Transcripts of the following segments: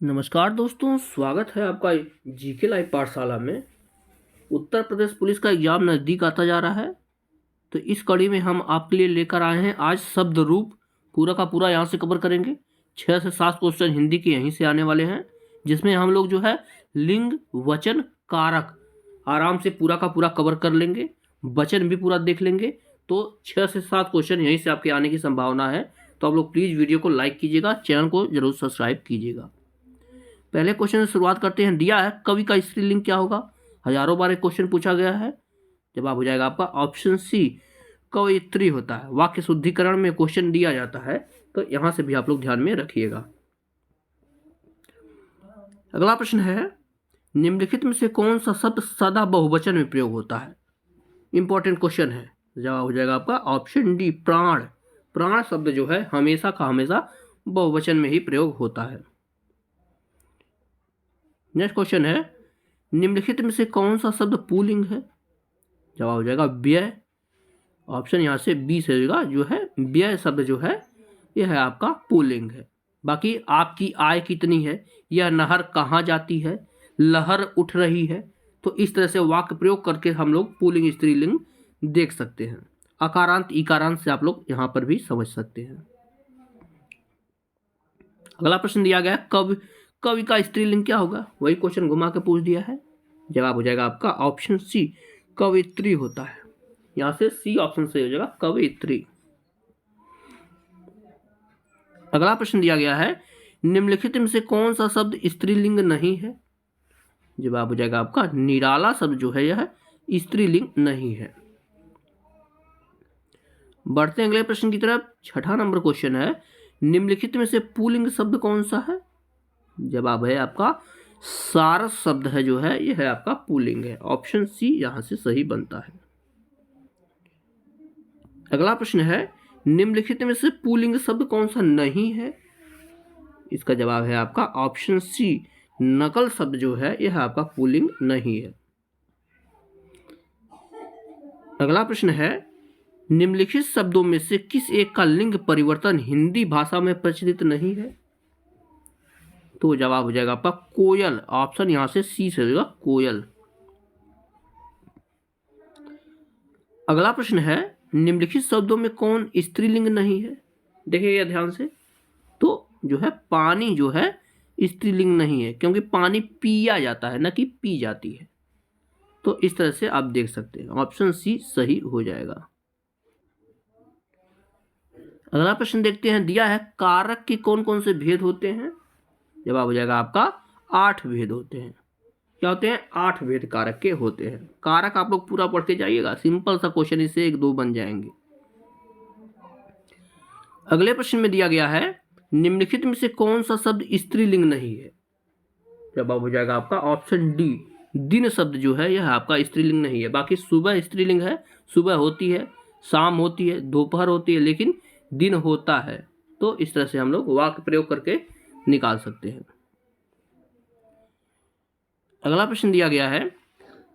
नमस्कार दोस्तों, स्वागत है आपका जीके लाइव पाठशाला में। उत्तर प्रदेश पुलिस का एग्जाम नज़दीक आता जा रहा है, तो इस कड़ी में हम आपके लिए लेकर आए हैं आज शब्द रूप। पूरा का पूरा यहाँ से कवर करेंगे। 6 से 7 क्वेश्चन हिंदी के यहीं से आने वाले हैं, जिसमें हम लोग जो है लिंग, वचन, कारक आराम से पूरा का पूरा कवर कर लेंगे। वचन भी पूरा देख लेंगे। तो 6 से 7 क्वेश्चन यहीं से आपके आने की संभावना है। तो आप लोग प्लीज़ वीडियो को लाइक कीजिएगा, चैनल को जरूर सब्सक्राइब कीजिएगा। पहले क्वेश्चन से शुरुआत करते हैं। दिया है कवि का स्त्रीलिंग क्या होगा। हजारों बार एक क्वेश्चन पूछा गया है। जवाब हो जाएगा आपका ऑप्शन सी, कवयित्री होता है। वाक्य शुद्धिकरण में क्वेश्चन दिया जाता है, तो यहां से भी आप लोग ध्यान में रखिएगा। अगला प्रश्न है, निम्नलिखित में से कौन सा शब्द सदा बहुवचन में प्रयोग होता है। इंपॉर्टेंट क्वेश्चन है। जवाब हो जाएगा आपका ऑप्शन डी, प्राण। प्राण शब्द जो है हमेशा का हमेशा बहुवचन में ही प्रयोग होता है। नेक्स्ट क्वेश्चन है, निम्नलिखित में से कौन सा शब्द पुल्लिंग है। जवाब हो जाएगा व्यय। ऑप्शन यहाँ से बी से होगा, जो है व्यय शब्द जो है यह है आपका पुल्लिंग है। बाकी आपकी आय कितनी है, यह नहर कहाँ जाती है, लहर उठ रही है, तो इस तरह से वाक्य प्रयोग करके हम लोग पुल्लिंग स्त्रीलिंग देख सकते हैं। अकारांत इकारांत से आप लोग यहाँ पर भी समझ सकते हैं। अगला प्रश्न दिया गया, कवि का स्त्रीलिंग क्या होगा। वही क्वेश्चन घुमा के पूछ दिया है। जवाब हो जाएगा आपका ऑप्शन सी, कवयित्री होता है। यहां से सी ऑप्शन से हो जाएगा कवयित्री। अगला प्रश्न दिया गया है, निम्नलिखित में से कौन सा शब्द स्त्रीलिंग नहीं है। जवाब हो जाएगा आपका निराला शब्द जो है यह स्त्रीलिंग नहीं है। बढ़ते हैं अगले प्रश्न की तरफ। 6ठा नंबर क्वेश्चन है, निम्नलिखित में से पुल्लिंग शब्द कौन सा है। जवाब है आपका सारस शब्द है जो है यह है आपका पुल्लिंग है। ऑप्शन सी यहां से सही बनता है। अगला प्रश्न है, निम्नलिखित में से पुल्लिंग शब्द कौन सा नहीं है। इसका जवाब है आपका ऑप्शन सी, नकल शब्द जो है यह आपका पुल्लिंग नहीं है। अगला प्रश्न है, निम्नलिखित शब्दों में से किस एक का लिंग परिवर्तन हिंदी भाषा में प्रचलित नहीं है। तो जवाब हो जाएगा आपका कोयल। ऑप्शन यहां से सी से होगा कोयल। अगला प्रश्न है, निम्नलिखित शब्दों में कौन स्त्रीलिंग नहीं है। देखिएगा ध्यान से, तो जो है पानी जो है स्त्रीलिंग नहीं है, क्योंकि पानी पिया जाता है ना कि पी जाती है। तो इस तरह से आप देख सकते हैं, ऑप्शन सी सही हो जाएगा। अगला प्रश्न देखते हैं। दिया है कारक के कौन कौन से भेद होते हैं। जवाब हो जाएगा आपका 8 भेद होते हैं। क्या होते हैं, 8 भेद कारक के होते हैं। कारक आप लोग पूरा पढ़ के जाइएगा, सिंपल सा क्वेश्चन, इससे 1-2 बन जाएंगे। अगले प्रश्न में दिया गया है, निम्नलिखित में से कौन सा शब्द स्त्रीलिंग नहीं है। जवाब हो जाएगा आपका ऑप्शन डी, दिन शब्द जो है यह आपका स्त्रीलिंग नहीं है। बाकी सुबह स्त्रीलिंग है, सुबह होती है, शाम होती है, दोपहर होती है, लेकिन दिन होता है। तो इस तरह से हम लोग वाक्य प्रयोग करके निकाल सकते हैं। अगला प्रश्न दिया गया है,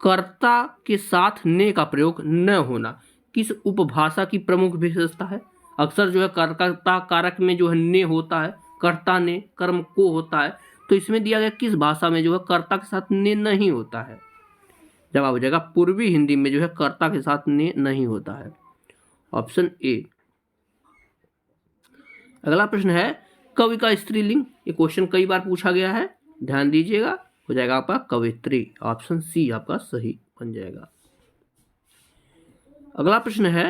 कर्ता के साथ ने का प्रयोग न होना किस उपभाषा की प्रमुख विशेषता है। अक्सर जो है कर्ता कारक में जो है ने होता है, कर्ता ने कर्म को होता है, तो इसमें दिया गया किस भाषा में जो है कर्ता के साथ ने नहीं होता है। जवाब हो जाएगा पूर्वी हिंदी में जो है कर्ता के साथ ने नहीं होता है। Option A. अगला प्रश्न है, कवि का स्त्रीलिंग। ये क्वेश्चन कई बार पूछा गया है, ध्यान दीजिएगा। हो जाएगा आपका कवित्री। ऑप्शन सी आपका सही बन जाएगा। अगला प्रश्न है,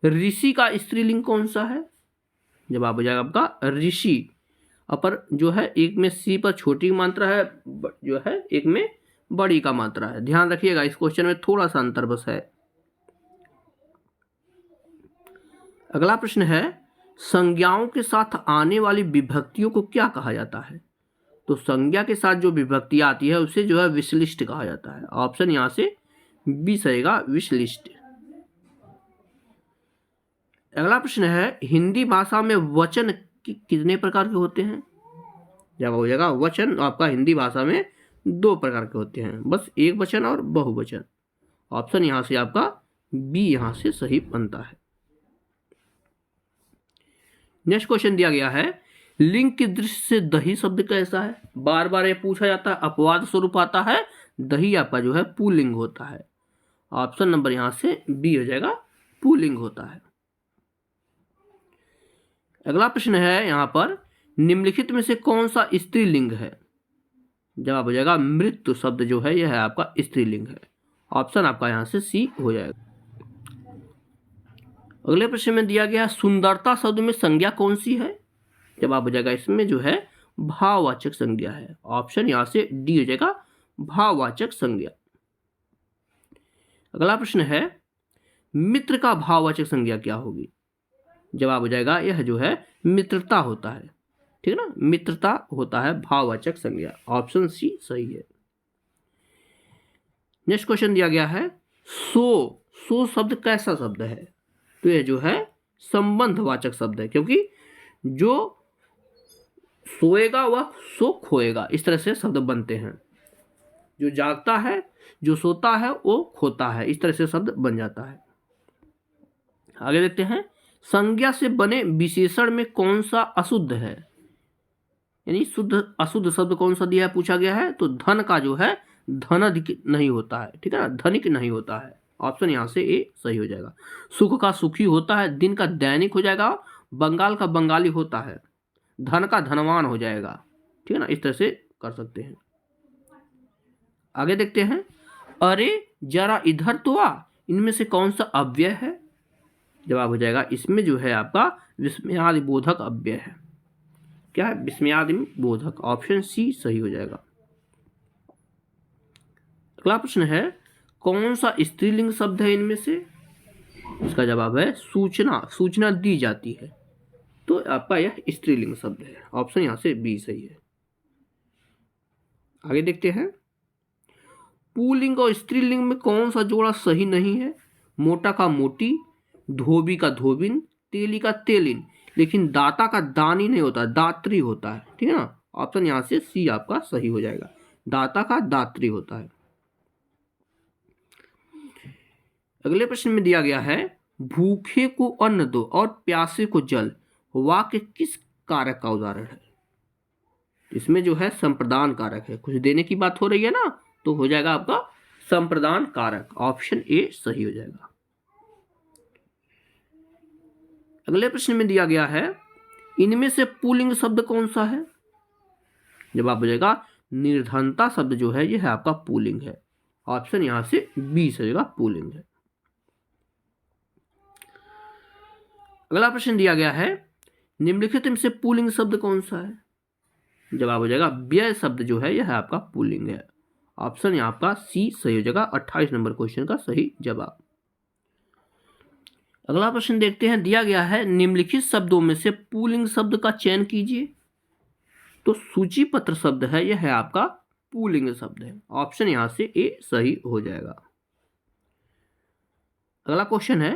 ऋषि का स्त्रीलिंग कौन सा है। जवाब हो जाएगा आपका ऋषि। अपर जो है एक में सी पर छोटी मात्रा है, जो है एक में बड़ी का मात्रा है। ध्यान रखिएगा, इस क्वेश्चन में थोड़ा सा अंतर बस है। अगला प्रश्न है, संज्ञाओं के साथ आने वाली विभक्तियों को क्या कहा जाता है। तो संज्ञा के साथ जो विभक्तियां आती है उसे जो है विश्लिष्ट कहा जाता है। ऑप्शन यहां से बी रहेगा, विश्लिष्ट। अगला प्रश्न है, हिंदी भाषा में वचन कितने प्रकार के होते हैं। जवाब हो जाएगा वचन आपका हिंदी भाषा में 2 प्रकार के होते हैं, बस एक वचन और बहुवचन। ऑप्शन यहां से आपका बी यहां से सही बनता है। नेक्स्ट क्वेश्चन दिया गया है, लिंग की दृष्टि से दही शब्द कैसा है, बार बार ये पूछा जाता है, अपवाद स्वरूप आता है। दही आपका जो है पुल्लिंग होता है। ऑप्शन नंबर यहां से बी हो जाएगा, पुल्लिंग होता है। अगला प्रश्न है यहां पर, निम्नलिखित में से कौन सा स्त्रीलिंग है। जवाब हो जाएगा मृत्यु शब्द जो है यह है आपका स्त्रीलिंग है। ऑप्शन आपका यहां से सी हो जाएगा। अगले प्रश्न में दिया गया सुंदरता शब्द में संज्ञा कौन सी है। जवाब हो जाएगा इसमें जो है भाववाचक संज्ञा है। ऑप्शन यहां से डी हो जाएगा, भाववाचक संज्ञा। अगला प्रश्न है, मित्र का भाववाचक संज्ञा क्या होगी। जवाब हो जाएगा यह जो है मित्रता होता है। ठीक है ना, मित्रता होता है भाववाचक संज्ञा। ऑप्शन सी सही है। नेक्स्ट क्वेश्चन दिया गया है, सो शब्द कैसा शब्द है। तो यह जो है संबंधवाचक शब्द है, क्योंकि जो सोएगा वह सो खोएगा, इस तरह से शब्द बनते हैं। जो जागता है, जो सोता है वो खोता है, इस तरह से शब्द बन जाता है। आगे देखते हैं, संज्ञा से बने विशेषण में कौन सा अशुद्ध है, यानी शुद्ध अशुद्ध शब्द कौन सा दिया है पूछा गया है। तो धन का जो है धनधिक नहीं होता है। ठीक है ना, धनिक नहीं होता है। ऑप्शन यहां से ए सही हो जाएगा। सुख का सुखी होता है, दिन का दैनिक हो जाएगा, बंगाल का बंगाली होता है, धन का धनवान हो जाएगा। ठीक है ना, इस तरह से कर सकते हैं। आगे देखते हैं, अरे जरा इधर तो आ, इनमें से कौन सा अव्यय है। जवाब हो जाएगा इसमें जो है आपका विस्मयादि बोधक अव्यय है। क्या है, विस्मयादि बोधक। ऑप्शन सी सही हो जाएगा। अगला प्रश्न है, कौन सा स्त्रीलिंग शब्द है इनमें से। इसका जवाब है सूचना, सूचना दी जाती है, तो आपका यह स्त्रीलिंग शब्द है। ऑप्शन यहां से बी सही है। आगे देखते हैं, पुल्लिंग और स्त्रीलिंग में कौन सा जोड़ा सही नहीं है। मोटा का मोटी, धोबी का धोबिन, तेली का तेलिन, लेकिन दाता का दानी नहीं होता, दात्री होता है। ठीक है ना, ऑप्शन यहां से सी आपका सही हो जाएगा, दाता का दात्री होता है। अगले प्रश्न में दिया गया है, भूखे को अन्न दो और प्यासे को जल, वाक्य किस कारक का उदाहरण है। इसमें जो है संप्रदान कारक है, कुछ देने की बात हो रही है ना, तो हो जाएगा आपका संप्रदान कारक। ऑप्शन ए सही हो जाएगा। अगले प्रश्न में दिया गया है, इनमें से पुल्लिंग शब्द कौन सा है। जवाब हो जाएगा निर्धनता शब्द जो है यह है आपका पुल्लिंग है। ऑप्शन यहां से बी सही होगा, पुल्लिंग है। अगला प्रश्न दिया गया है, निम्नलिखित में से पुल्लिंग शब्द कौन सा है। जवाब हो जाएगा व्यय शब्द जो है यह आपका पुल्लिंग है। ऑप्शन यहाँ आपका सी सही हो जाएगा, 28 नंबर क्वेश्चन का सही जवाब। अगला प्रश्न देखते हैं, दिया गया है, निम्नलिखित शब्दों में से पुल्लिंग शब्द का चयन कीजिए। तो सूची पत्र शब्द है यह है आपका पुल्लिंग शब्द है। ऑप्शन यहां से ए सही हो जाएगा। अगला क्वेश्चन है,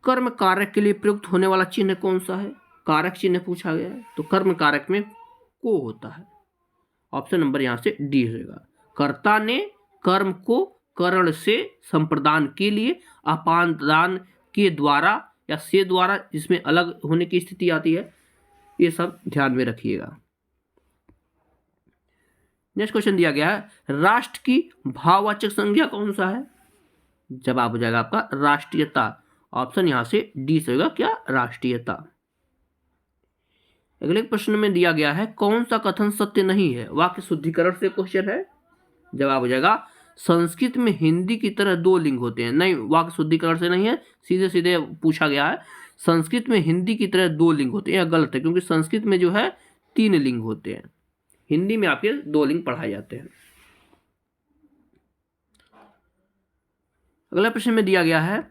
कर्म कारक के लिए प्रयुक्त होने वाला चिन्ह कौन सा है। कारक चिन्ह पूछा गया है, तो कर्म कारक में को होता है। ऑप्शन नंबर यहां से डी होगा, कर्ता ने कर्म को करण से संप्रदान के लिए अपान दान के द्वारा या से द्वारा, जिसमें अलग होने की स्थिति आती है, ये सब ध्यान में रखिएगा। नेक्स्ट क्वेश्चन दिया गया है, राष्ट्र की भाववाचक संज्ञा कौन सा है। जवाब हो जाएगा आपका राष्ट्रीयता। ऑप्शन यहां से डी से होगा, क्या राष्ट्रीयता। अगले प्रश्न में दिया गया है, कौन सा कथन सत्य नहीं है। वाक्य शुद्धिकरण से क्वेश्चन है। जवाब हो जाएगा संस्कृत में हिंदी की तरह दो लिंग होते हैं। नहीं, वाक्य शुद्धिकरण से नहीं है, सीधे सीधे पूछा गया है, संस्कृत में हिंदी की तरह दो लिंग होते हैं। यह गलत है, क्योंकि संस्कृत में जो है 3 लिंग होते हैं, हिंदी में आपके 2 लिंग पढ़ाए जाते हैं। अगला प्रश्न में दिया गया है,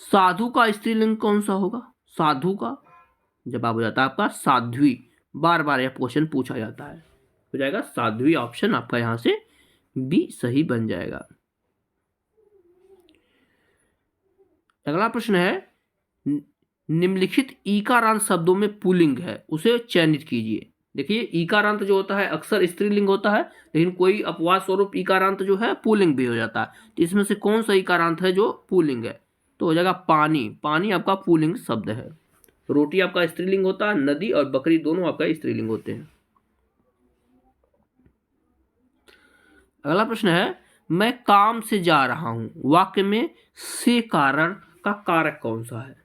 साधु का स्त्रीलिंग कौन सा होगा। साधु का जवाब हो जाता है आपका साध्वी। बार बार यह क्वेश्चन पूछा जाता है, हो जाएगा साध्वी। ऑप्शन आपका यहां से बी सही बन जाएगा। अगला प्रश्न है, निम्नलिखित ईकारांत शब्दों में पुल्लिंग है, उसे चयनित कीजिए। देखिए, ईकारांत जो होता है अक्सर स्त्रीलिंग होता है, लेकिन कोई अपवाद स्वरूप ईकारांत जो है पुल्लिंग भी हो जाता है। तो इसमें से कौन सा ईकारांत है जो पुल्लिंग है। तो हो जाएगा पानी। पानी आपका पुल्लिंग शब्द है। रोटी आपका स्त्रीलिंग होता है, नदी और बकरी दोनों आपका स्त्रीलिंग होते हैं। अगला प्रश्न है, मैं काम से जा रहा हूं, वाक्य में से कारण का कारक कौन सा है?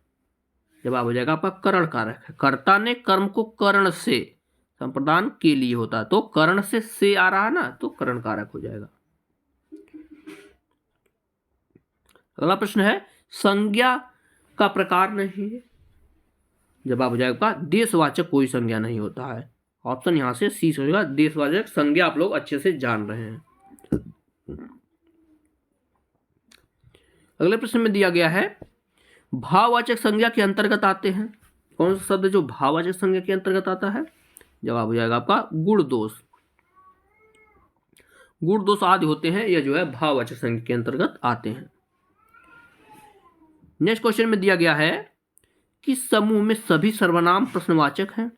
जवाब हो जाएगा आपका करण कारक है। कर्ता ने कर्म को करण से संप्रदान के लिए होता है, तो करण से आ रहा है ना, तो करण कारक हो जाएगा। अगला प्रश्न है, संज्ञा का प्रकार नहीं है। जवाब हो जाएगा देशवाचक कोई संज्ञा नहीं होता है। ऑप्शन यहां से सी हो जाएगा, देशवाचक संज्ञा आप लोग अच्छे से जान रहे हैं। अगले प्रश्न में दिया गया है, भाववाचक संज्ञा के अंतर्गत आते हैं। कौन सा शब्द जो भाववाचक संज्ञा के अंतर्गत आता है? जवाब हो जाएगा आपका गुण दोष। गुण दोष आदि होते हैं, यह जो है भाववाचक संज्ञा के अंतर्गत आते हैं। नेक्स्ट क्वेश्चन में दिया गया है, किस समूह में सभी सर्वनाम प्रश्नवाचक हैं?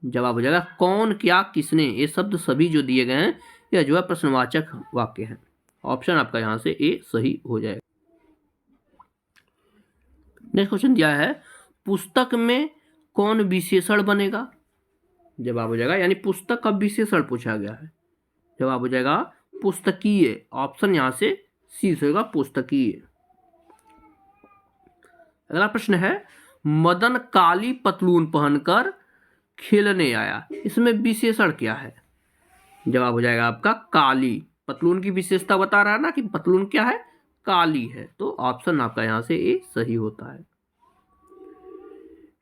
जवाब हो जाएगा कौन, क्या, किसने, ये शब्द सभी जो दिए गए हैं यह जो है प्रश्नवाचक वाक्य है। ऑप्शन आपका यहां से ए सही हो जाएगा। नेक्स्ट क्वेश्चन दिया है, पुस्तक में कौन विशेषण बनेगा? जवाब हो जाएगा, यानी पुस्तक का विशेषण पूछा गया है, जवाब हो जाएगा पुस्तकीय। ऑप्शन यहां से सी होगा, पुस्तकीय। अगला प्रश्न है, मदन काली पतलून पहनकर खेलने आया, इसमें विशेषण क्या है? जवाब हो जाएगा आपका काली। पतलून की विशेषता बता रहा है ना कि पतलून क्या है, काली है, तो ऑप्शन आपका यहां से ए सही होता है।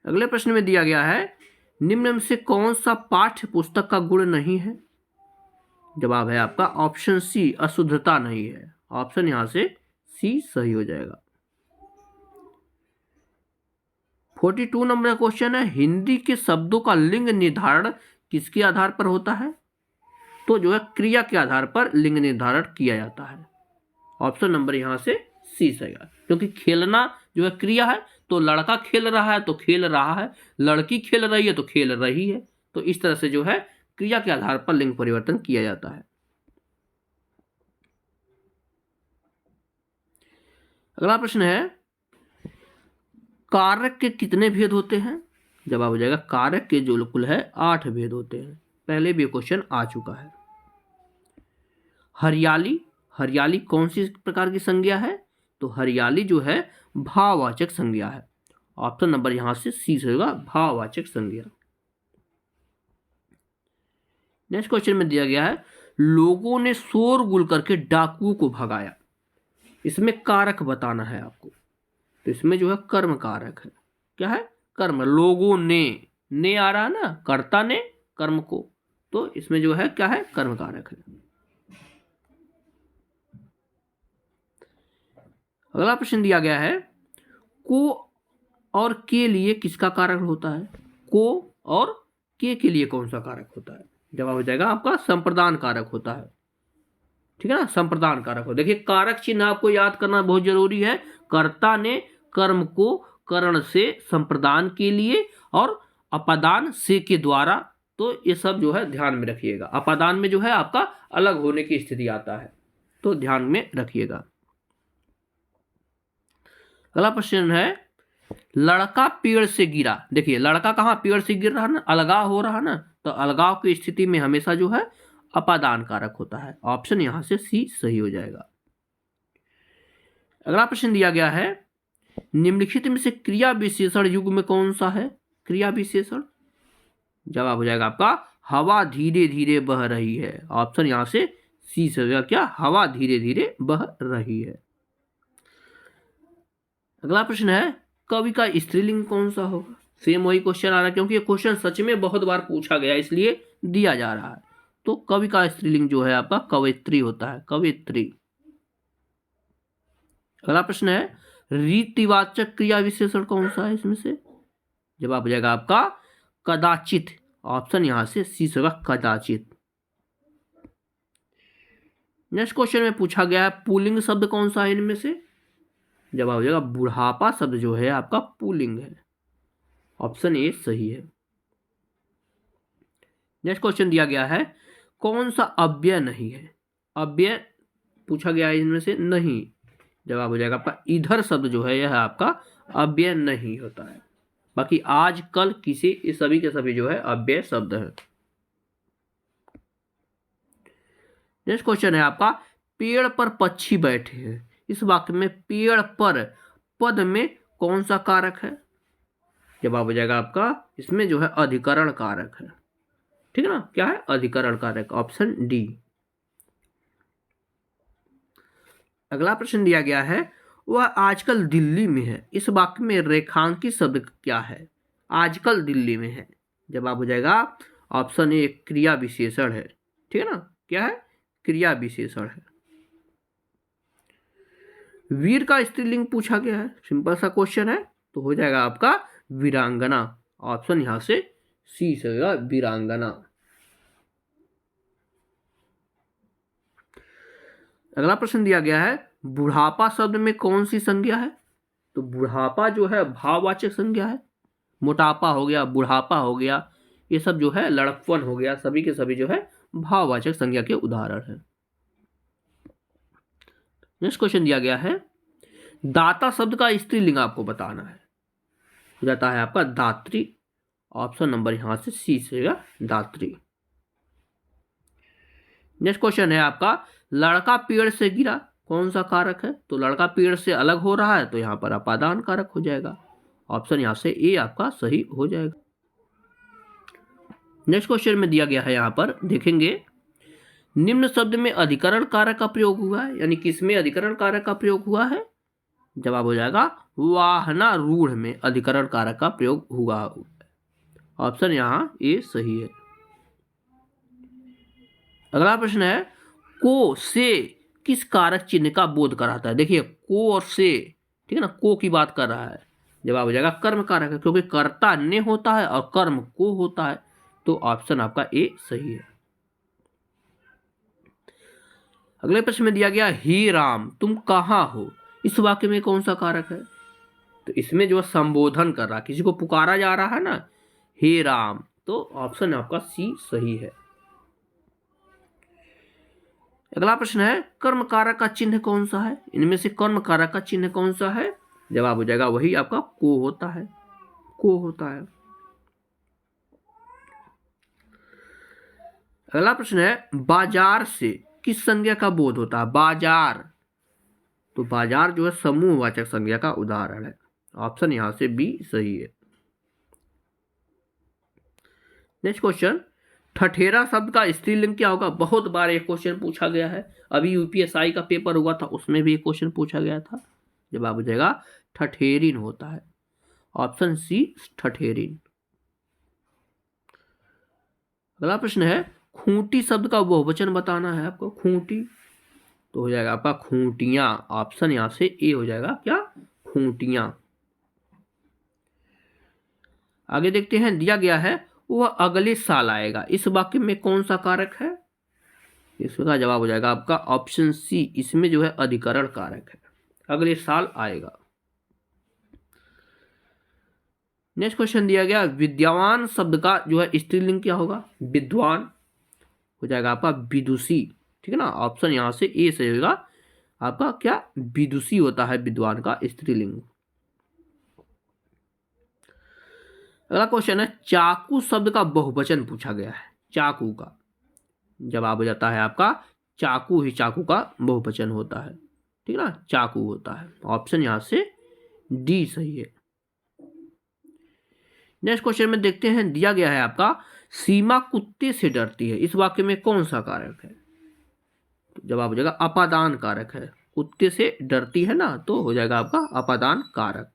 अगले प्रश्न में दिया गया है, निम्न में से कौन सा पाठ्य पुस्तक का गुण नहीं है? जवाब है आपका ऑप्शन सी, अशुद्धता नहीं है। ऑप्शन यहां से सी सही हो जाएगा। 42 नंबर का क्वेश्चन है, हिंदी के शब्दों का लिंग निर्धारण किसके आधार पर होता है? तो जो है क्रिया के आधार पर लिंग निर्धारण किया जाता है। ऑप्शन नंबर यहां से सी सही है, क्योंकि खेलना जो है क्रिया है, तो लड़का खेल रहा है तो खेल रहा है, लड़की खेल रही है तो खेल रही है, तो इस तरह से जो है क्रिया के आधार पर लिंग परिवर्तन किया जाता है। अगला प्रश्न है, कारक के कितने भेद होते हैं? जवाब हो जाएगा कारक के जो कुल है 8 भेद होते हैं। पहले भी क्वेश्चन आ चुका है। हरियाली, हरियाली कौन सी प्रकार की संज्ञा है? तो हरियाली जो है भाववाचक संज्ञा है। ऑप्शन नंबर यहां से सी होगा, भाववाचक संज्ञा। नेक्स्ट क्वेश्चन में दिया गया है, लोगों ने शोरगुल करके डाकुओं को भगाया, इसमें कारक बताना है आपको। तो इसमें जो है कर्म कारक है। क्या है? कर्म। लोगों ने आ रहा है ना, कर्ता ने कर्म को, तो इसमें जो है क्या है, कर्म कारक है। अगला प्रश्न दिया गया है, को और के लिए किसका कारक होता है? को और के लिए कौन सा कारक होता है? जवाब हो जाएगा आपका संप्रदान कारक होता है। ठीक है ना, संप्रदान कारक हो। देखिए कारक चिन्ह आपको याद करना बहुत जरूरी है। कर्ता ने कर्म को करण से संप्रदान के लिए और अपादान से के द्वारा, तो ये सब जो है ध्यान में रखिएगा। अपादान में जो है आपका अलग होने की स्थिति आता है, तो ध्यान में रखिएगा। अगला प्रश्न है, लड़का पेड़ से गिरा। देखिए लड़का कहाँ पेड़ से गिर रहा है ना, अलगाव हो रहा है ना, तो अलगाव की स्थिति में हमेशा जो है अपादान कारक होता है। ऑप्शन यहां से सी सही हो जाएगा। अगला प्रश्न दिया गया है, निम्नलिखित में से क्रिया विशेषण युग में कौन सा है? क्रिया विशेषण, जवाब हो जाएगा आपका हवा धीरे धीरे बह रही है। ऑप्शन यहां से सी से हो जाएगा, क्या, हवा धीरे धीरे बह रही है। अगला प्रश्न है, कवि का स्त्रीलिंग कौन सा होगा? सेम वही क्वेश्चन आ रहा है, क्योंकि ये क्वेश्चन सच में बहुत बार पूछा गया इसलिए दिया जा रहा है। तो कवि का स्त्रीलिंग जो है आपका कवयित्री होता है, कवयित्री। अगला प्रश्न है, रीतिवाचक क्रिया विशेषण कौन सा है इसमें से? जवाब हो जाएगा आपका कदाचित। ऑप्शन यहां से सी होगा, कदाचित। नेक्स्ट क्वेश्चन में पूछा गया है, पुल्लिंग शब्द कौन सा है इनमें से? जवाब हो जाएगा बुढ़ापा शब्द जो है आपका पुल्लिंग है। ऑप्शन ए सही है। नेक्स्ट क्वेश्चन दिया गया है, कौन सा अव्यय नहीं है? अव्यय पूछा गया है इनमें से नहीं। जवाब हो जाएगा आपका इधर शब्द जो है यह आपका अव्यय नहीं होता है। बाकी आज, कल, किसी, ये सभी के सभी जो है अव्यय शब्द है। नेक्स्ट क्वेश्चन है आपका, पेड़ पर पक्षी बैठे हैं। इस वाक्य में पेड़ पर पद में कौन सा कारक है? जवाब हो जाएगा आपका इसमें जो है अधिकरण कारक है। ठीक है ना, क्या है? अधिकरण कारक, ऑप्शन डी। अगला प्रश्न दिया गया है, वह आजकल दिल्ली में है। इस वाक्य में रेखांकित शब्द क्या है? आजकल दिल्ली में है। जवाब हो जाएगा ऑप्शन ए, क्रिया विशेषण है। ठीक है ना, क्या है? क्रिया विशेषण है। वीर का स्त्रीलिंग पूछा गया है, सिंपल सा क्वेश्चन है, तो हो जाएगा आपका वीरांगना। ऑप्शन यहां से सी से होगा, वीरांगना। अगला प्रश्न दिया गया है, बुढ़ापा शब्द में कौन सी संज्ञा है? तो बुढ़ापा जो है भाववाचक संज्ञा है। मोटापा हो गया, बुढ़ापा हो गया, ये सब जो है लड़कपन हो गया, सभी के सभी जो है भाववाचक संज्ञा के उदाहरण है। नेक्स्ट क्वेश्चन दिया गया है, दाता शब्द का स्त्रीलिंग आपको बताना है। हो जाता है आपका दात्री। ऑप्शन नंबर यहां से सी से होगा, दात्री। नेक्स्ट क्वेश्चन है आपका, लड़का पेड़ से गिरा, कौन सा कारक है? तो लड़का पेड़ से अलग हो रहा है, तो यहां पर अपादान कारक हो जाएगा। ऑप्शन यहां से ए आपका सही हो जाएगा। नेक्स्ट क्वेश्चन में दिया गया है, यहां पर देखेंगे, निम्न शब्द में अधिकरण कारक का प्रयोग हुआ है, यानी किसमें अधिकरण कारक का प्रयोग हुआ है? जवाब हो जाएगा वाहनारूढ़ में अधिकरण कारक का प्रयोग हुआ। ऑप्शन यहां ए सही है। अगला प्रश्न है, को से किस कारक चिन्ह का बोध कराता है? देखिए, को और से, ठीक है ना, को की बात कर रहा है। जवाब हो जाएगा कर्म कारक है, क्योंकि कर्ता ने होता है और कर्म को होता है, तो ऑप्शन आपका ए सही है। अगले प्रश्न में दिया गया, हे राम तुम कहां हो। इस वाक्य में कौन सा कारक है? तो इसमें जो संबोधन कर रहा, किसी को पुकारा जा रहा है ना, हे राम, तो ऑप्शन आपका सी सही है। अगला प्रश्न है, कर्म कारक का चिन्ह कौन सा है? इनमें से कर्म कारक का चिन्ह कौन सा है? जवाब हो जाएगा वही आपका को होता है, को होता है। अगला प्रश्न है, बाजार से किस संज्ञा का बोध होता है? बाजार, तो बाजार जो है समूहवाचक संज्ञा का उदाहरण है। ऑप्शन यहां से बी सही है। नेक्स्ट क्वेश्चन, ठठेरा शब्द का स्त्रीलिंग क्या होगा? बहुत बार एक क्वेश्चन पूछा गया है, अभी यूपीएसआई का पेपर हुआ था, उसमें भी एक क्वेश्चन पूछा गया था। जवाब हो जाएगा ठठेरिन होता है। ऑप्शन सी ठठेरिन। अगला प्रश्न है, खूंटी शब्द का बहुवचन बताना है आपको। खूंटी, तो हो जाएगा आपका खूंटियां। ऑप्शन यहां से ए हो जाएगा, क्या? खूंटियां। आगे देखते हैं, दिया गया है, वह अगले साल आएगा। इस वाक्य में कौन सा कारक है? इसका जवाब हो जाएगा आपका ऑप्शन सी, इसमें जो है अधिकरण कारक है, अगले साल आएगा। नेक्स्ट क्वेश्चन दिया गया, विद्यावान शब्द का जो है स्त्रीलिंग क्या होगा? विद्वान, हो जाएगा आपका विदुषी। ठीक है ना, ऑप्शन यहां से ए से होगा आपका, क्या? विदुषी होता है विद्वान का स्त्रीलिंग। अगला क्वेश्चन है, चाकू शब्द का बहुवचन पूछा गया है। चाकू का जवाब हो जाता है आपका चाकू ही चाकू का बहुवचन होता है। ठीक है ना, चाकू होता है। ऑप्शन यहां से डी सही है। नेक्स्ट क्वेश्चन में देखते हैं, दिया गया है आपका, सीमा कुत्ते से डरती है। इस वाक्य में कौन सा कारक है? तो जवाब हो जाएगा अपादान कारक है। कुत्ते से डरती है ना, तो हो जाएगा आपका अपादान कारक।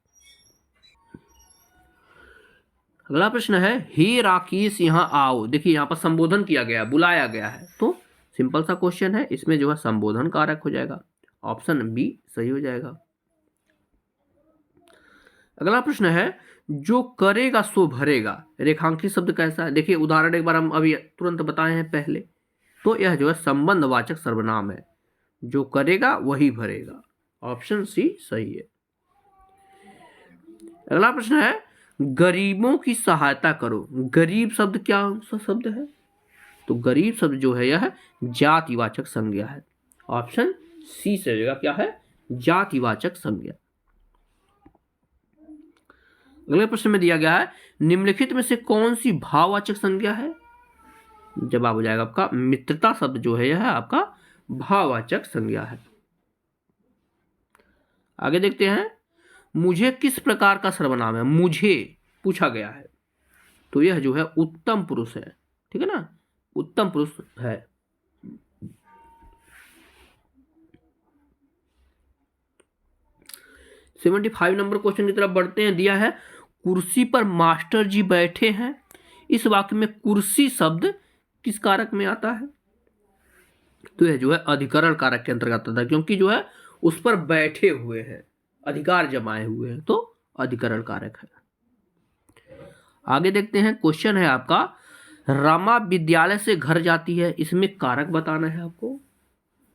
अगला प्रश्न है, हे राकेश यहाँ आओ। देखिए, यहाँ पर संबोधन किया गया, बुलाया गया है, तो सिंपल सा क्वेश्चन है, इसमें जो है संबोधन कारक हो जाएगा। ऑप्शन बी सही हो जाएगा। अगला प्रश्न है, जो करेगा सो भरेगा। रेखांकित शब्द कैसा है? देखिए, उदाहरण एक बार हम अभी तुरंत बताए हैं पहले, तो यह जो है संबंधवाचक सर्वनाम है, जो करेगा वही भरेगा। ऑप्शन सी सही है। अगला प्रश्न है, गरीबों की सहायता करो। गरीब शब्द क्या सा शब्द है? तो गरीब शब्द जो है यह जातिवाचक संज्ञा है। ऑप्शन सी से होगा, क्या है? जातिवाचक संज्ञा। अगले प्रश्न में दिया गया है निम्नलिखित में से कौन सी भाववाचक संज्ञा है। जवाब हो जाएगा आपका मित्रता शब्द जो है यह आपका भाववाचक संज्ञा है। आगे देखते हैं मुझे किस प्रकार का सर्वनाम है। मुझे पूछा गया है तो यह जो है उत्तम पुरुष है, ठीक है ना, उत्तम पुरुष है। सेवेंटी 75 नंबर क्वेश्चन की तरफ बढ़ते हैं। दिया है कुर्सी पर मास्टर जी बैठे हैं। इस वाक्य में कुर्सी शब्द किस कारक में आता है। तो यह जो है अधिकरण कारक के अंतर्गत आता है, क्योंकि जो है उस पर बैठे हुए हैं, अधिकार जमाए हुए हैं, तो अधिकरण कारक है। आगे देखते हैं क्वेश्चन है आपका रमा विद्यालय से घर जाती है। इसमें कारक बताना है आपको।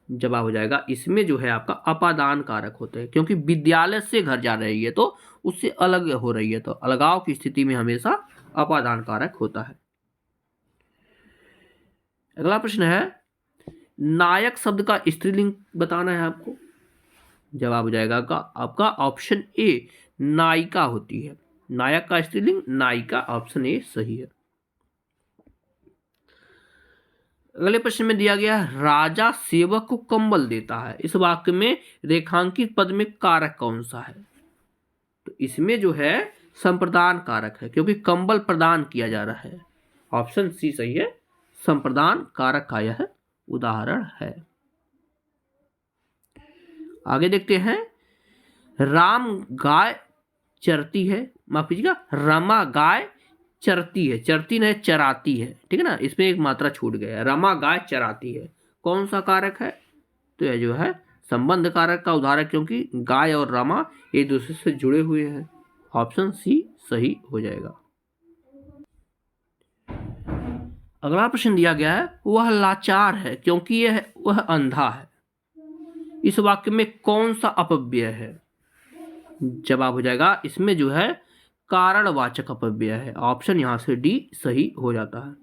जवाब हो जाएगा इसमें जो है आपका अपादान कारक होते हैं, क्योंकि विद्यालय से घर जा रही है तो उससे अलग हो रही है, तो अलगाव की स्थिति में हमेशा अपादान कारक होता है। अगला प्रश्न है नायक शब्द का स्त्रीलिंग बताना है आपको। जवाब हो जाएगा आपका ऑप्शन ए नायिका होती है। नायक का स्त्रीलिंग नायिका, ऑप्शन ए सही है। अगले प्रश्न में दिया गया राजा सेवक को कंबल देता है। इस वाक्य में रेखांकित पद में कारक कौन सा है। तो इसमें जो है संप्रदान कारक है, क्योंकि कंबल प्रदान किया जा रहा है। ऑप्शन सी सही है, संप्रदान कारक का यह उदाहरण है। आगे देखते हैं राम गाय चरती है, माफ कीजिएगा रमा गाय चरती है, चरती नहीं चराती है, ठीक है ना, इसमें एक मात्रा छूट गया है। रमा गाय चराती है, कौन सा कारक है। तो यह जो है संबंध कारक का उदाहरण, क्योंकि गाय और रमा एक दूसरे से जुड़े हुए हैं। ऑप्शन सी सही हो जाएगा। अगला प्रश्न दिया गया है वह लाचार है क्योंकि वह अंधा है। इस वाक्य में कौन सा अपव्यय है। जवाब हो जाएगा इसमें जो है कारणवाचक अपव्यय है। ऑप्शन यहां से डी सही हो जाता है।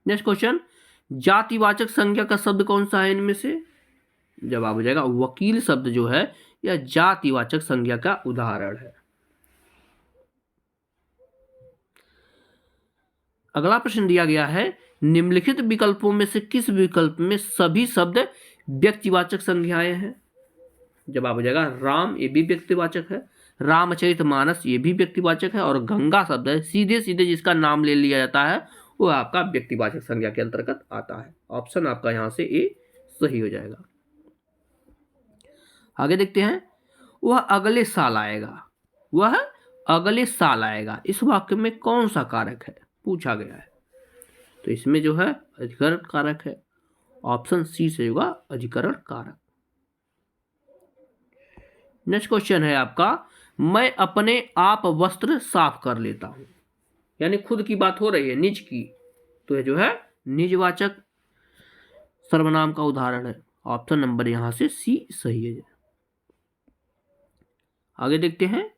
नेक्स्ट क्वेश्चन जातिवाचक संज्ञा का शब्द कौन सा है इनमें से। जवाब हो जाएगा वकील शब्द जो है यह जातिवाचक संज्ञा का उदाहरण है। अगला प्रश्न दिया गया है निम्नलिखित विकल्पों में से किस विकल्प में सभी शब्द व्यक्तिवाचक संज्ञाएं हैं। जवाब हो जाएगा राम, ये भी व्यक्तिवाचक है। रामचरितमानस ये भी व्यक्तिवाचक है। और गंगा शब्द है, सीधे सीधे जिसका नाम ले लिया जाता है वो आपका व्यक्तिवाचक संज्ञा के अंतर्गत आता है। ऑप्शन आपका यहां से ए सही हो जाएगा। आगे देखते हैं वह अगले साल आएगा। वह अगले साल आएगा, इस वाक्य में कौन सा कारक है पूछा गया है। तो इसमें जो है अधिकरण कारक है। ऑप्शन सी से होगा अधिकरण कारक। नेक्स्ट क्वेश्चन है आपका मैं अपने आप वस्त्र साफ कर लेता हूं, यानी खुद की बात हो रही है, निज की, तो यह जो है निजवाचक सर्वनाम का उदाहरण है। ऑप्शन नंबर यहां से सी सही है। आगे देखते हैं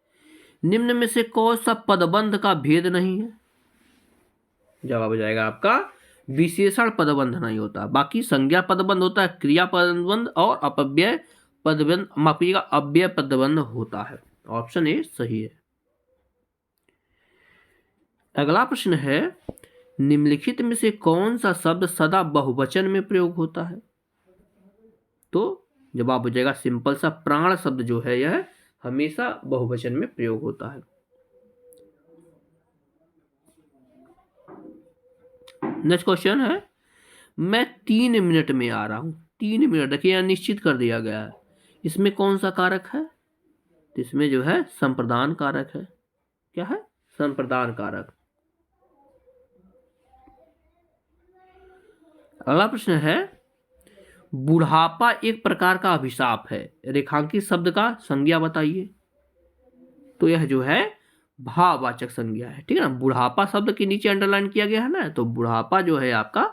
निम्न में से कौन सा पदबंध का भेद नहीं है। जवाब हो जाएगा आपका विशेषण पदबंध नहीं होता, बाकी संज्ञा पदबंध होता है, क्रिया पदबंध और अपव्यय पदबंध, माफ कीजिएगा अव्यय पदबंध होता है। ऑप्शन ए सही है। अगला प्रश्न है निम्नलिखित में से कौन सा शब्द सदा बहुवचन में प्रयोग होता है। तो जवाब हो जाएगा सिंपल सा प्राण शब्द जो है यह हमेशा बहुवचन में प्रयोग होता है। नेक्स्ट क्वेश्चन है मैं 3 मिनट में आ रहा हूं। 3 मिनट देखिए यहां निश्चित कर दिया गया है। इसमें कौन सा कारक है। तो इसमें जो है संप्रदान कारक है। क्या है, संप्रदान कारक। अगला प्रश्न है बुढ़ापा एक प्रकार का अभिशाप है, रेखांकित शब्द का संज्ञा बताइए। तो यह जो है भाववाचक संज्ञा है, ठीक है ना। बुढ़ापा शब्द के नीचे अंडरलाइन किया गया है ना, तो बुढ़ापा जो है आपका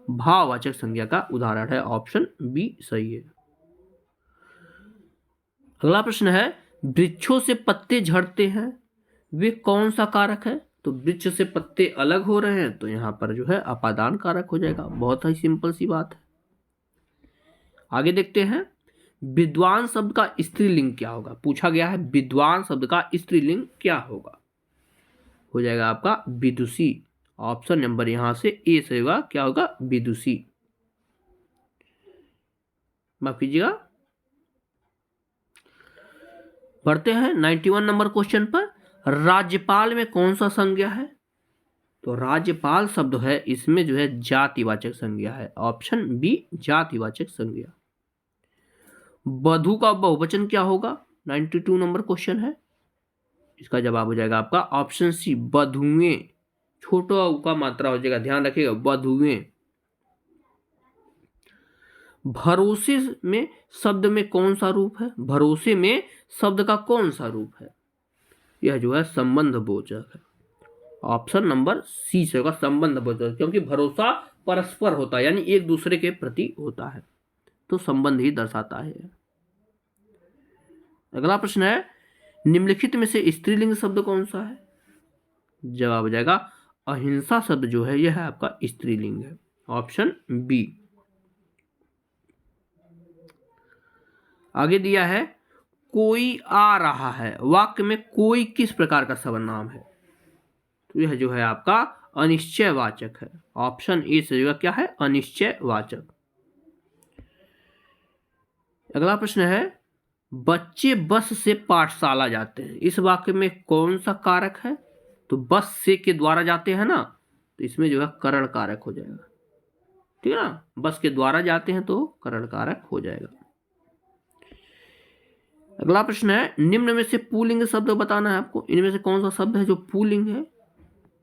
भाववाचक संज्ञा का उदाहरण है। ऑप्शन बी सही है। अगला प्रश्न है वृक्षों से पत्ते झड़ते हैं, वे कौन सा कारक है। तो वृक्ष से पत्ते अलग हो रहे हैं, तो यहां पर जो है अपादान कारक हो जाएगा। बहुत ही सिंपल सी बात है। आगे देखते हैं विद्वान शब्द का स्त्रीलिंग क्या होगा? पूछा गया है विद्वान शब्द का स्त्रीलिंग क्या होगा? हो जाएगा आपका विदुषी। ऑप्शन नंबर यहां से ए से होगा, क्या होगा? विदुषी। माफ कीजिएगा। बढ़ते हैं 91 नंबर क्वेश्चन पर। राज्यपाल में कौन सा संज्ञा है? तो राज्यपाल शब्द है, इसमें जो है जातिवाचक संज्ञा है। ऑप्शन बी जातिवाचक संज्ञा। वधु का बहुवचन क्या होगा? 92 नंबर क्वेश्चन है। इसका जवाब हो जाएगा आपका ऑप्शन सी वधुएं। छोटा उ का मात्रा हो जाएगा, ध्यान रखिएगा, वधुएं। भरोसे में शब्द में कौन सा रूप है? भरोसे में शब्द का कौन सा रूप है? यह जो है संबंध बोचक है। ऑप्शन नंबर सी से होगा संबंध बोचक, क्योंकि भरोसा परस्पर होता है, यानी एक दूसरे के प्रति होता है, तो संबंध ही दर्शाता है। अगला प्रश्न है, निम्नलिखित में से स्त्रीलिंग शब्द कौन सा है? जवाब हो जाएगा अहिंसा शब्द जो है यह है आपका स्त्रीलिंग है। Option B. आगे दिया है कोई आ रहा है। वाक्य में कोई किस प्रकार का सर्वनाम है? तो यह जो है आपका अनिश्चयवाचक है। ऑप्शन ए से जो क्या है? अनिश्चयवाचक। अगला प्रश्न है, बच्चे बस से पाठशाला जाते हैं। इस वाक्य में कौन सा कारक है? तो बस से के द्वारा जाते हैं ना, तो इसमें जो है करण कारक हो जाएगा। ठीक है ना, बस के द्वारा जाते हैं तो करण कारक हो जाएगा। अगला प्रश्न है, निम्न में से पुल्लिंग शब्द बताना है आपको। इनमें से कौन सा शब्द है जो पुल्लिंग है?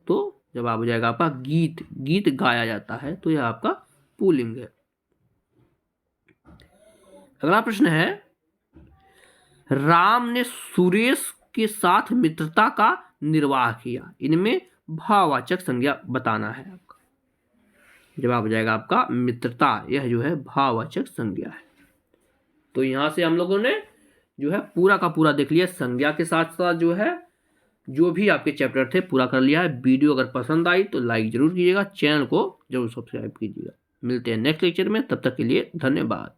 तो जवाब हो जाएगा आपका गीत। गीत गाया जाता है तो यह आपका पुल्लिंग है। अगला प्रश्न है, राम ने सुरेश के साथ मित्रता का निर्वाह किया। इनमें भाववाचक संज्ञा बताना है आपका। जवाब हो जाएगा आपका मित्रता। यह जो है भाववाचक संज्ञा है। तो यहां से हम लोगों ने जो है पूरा का पूरा देख लिया, संज्ञा के साथ साथ जो है जो भी आपके चैप्टर थे पूरा कर लिया है। वीडियो अगर पसंद आई तो लाइक जरूर कीजिएगा, चैनल को जरूर सब्सक्राइब कीजिएगा। मिलते हैं नेक्स्ट लेक्चर में, तब तक के लिए धन्यवाद।